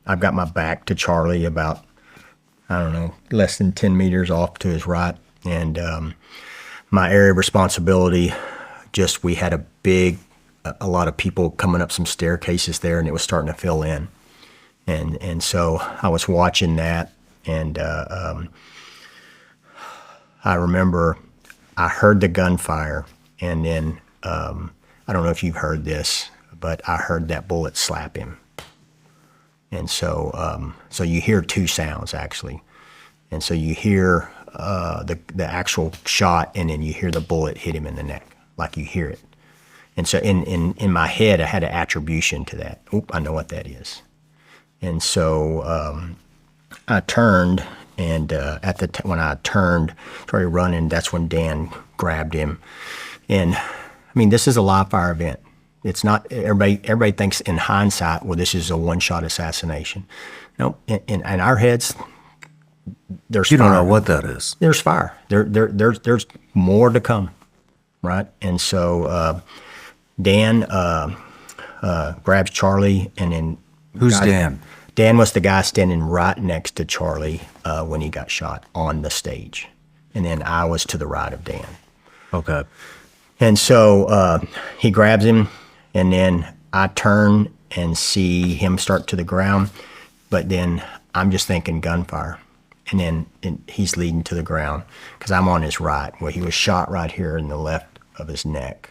I've got my back to Charlie about, I don't know, less than 10 meters off to his right. And my area of responsibility, just we had a lot of people coming up some staircases there, and it was starting to fill in. And so I was watching that, and I remember I heard the gunfire, and then I don't know if you've heard this, but I heard that bullet slap him. And so so you hear two sounds actually. And so you hear the actual shot, and then you hear the bullet hit him in the neck, like you hear it. And so in my head, I had an attribution to that. Oop, I know what that is. And so I turned, and when I turned, started running, that's when Dan grabbed him. And I mean, this is a live fire event. It's not, everybody thinks in hindsight, well, this is a one-shot assassination. No, in our heads, there's You fire. don't know what that is. There's fire. There's more to come, right? And so Dan grabs Charlie, and then Who's Dan? Dan was the guy standing right next to Charlie when he got shot on the stage, and then I was to the right of Dan. Okay. And so he grabs him, and then I turn and see him start to the ground, but then I'm just thinking gunfire. And then he's leading to the ground because I'm on his right, where he was shot right here in the left of his neck.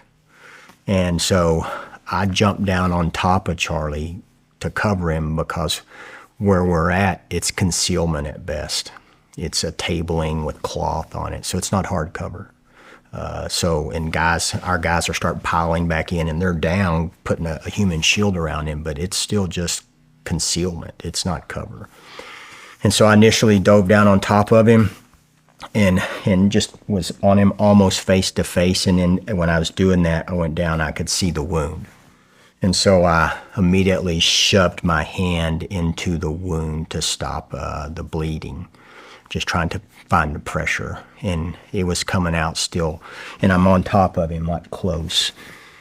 And so I jumped down on top of Charlie to cover him, because where we're at, it's concealment at best. It's a tabling with cloth on it, so it's not hard cover. And our guys are starting piling back in, and they're down, putting a human shield around him, but it's still just concealment. It's not cover. And so I initially dove down on top of him and just was on him almost face to face. And then when I was doing that, I went down, I could see the wound. And so I immediately shoved my hand into the wound to stop the bleeding, just trying to find the pressure. And it was coming out still. And I'm on top of him, like close.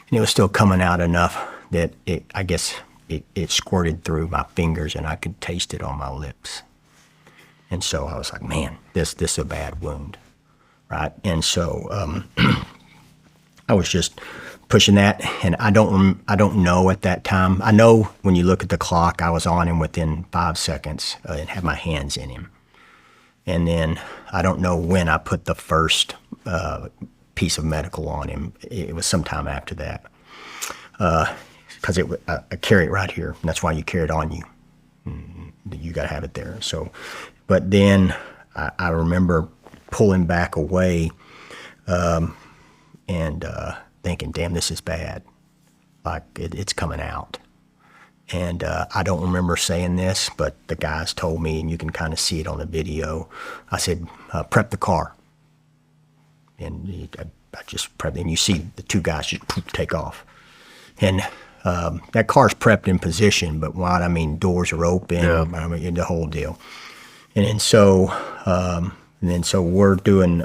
And it was still coming out enough that it squirted through my fingers, and I could taste it on my lips. And so I was like, man, this is a bad wound, right? And so I was just pushing that, and I don't know at that time. I know when you look at the clock, I was on him within 5 seconds and had my hands in him. And then I don't know when I put the first piece of medical on him. It was sometime after that, because I carry it right here, and that's why you carry it on you. You got to have it there. So, but then I remember pulling back away and thinking, damn, this is bad. Like it's coming out. And I don't remember saying this, but the guys told me, and you can kind of see it on the video. I said, prep the car. And I just prepped, and you see the two guys just take off. And that car's prepped in position, but what I mean, doors are open, yeah. I mean, the whole deal. And then so we're doing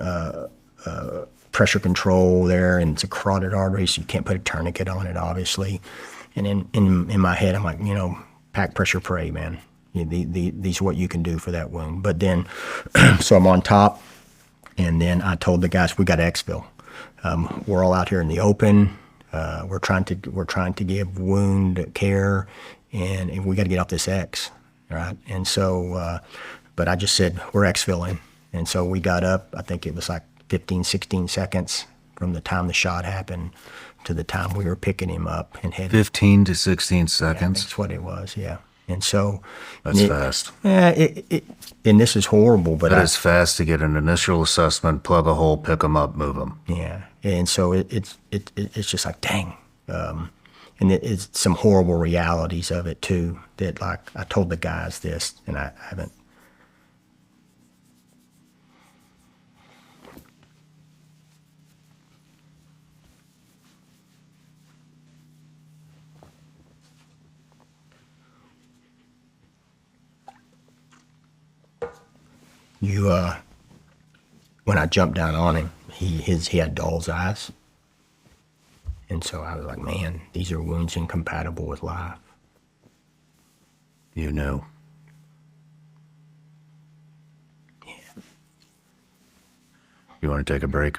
pressure control there, and it's a carotid artery, so you can't put a tourniquet on it, obviously. And in my head, I'm like, pack, pressure, pray, man. These are what you can do for that wound. But then, so I'm on top, and then I told the guys, we got to exfil. We're all out here in the open. We're trying to give wound care, and we got to get off this X, right? And so, but I just said, we're exfilling. And so we got up, I think it was like 15, 16 seconds from the time the shot happened to the time we were picking him up and headed. 15 to 16 seconds? Yeah, that's what it was, yeah. And so... That's fast. Yeah, and this is horrible, but... That is fast to get an initial assessment, plug a hole, pick them up, move them. Yeah, and so it's just like, dang. And it's some horrible realities of it, too, that, like, I told the guys this, and I haven't... When I jumped down on him, he had doll's eyes. And so I was like, man, these are wounds incompatible with life. You knew. You want to take a break?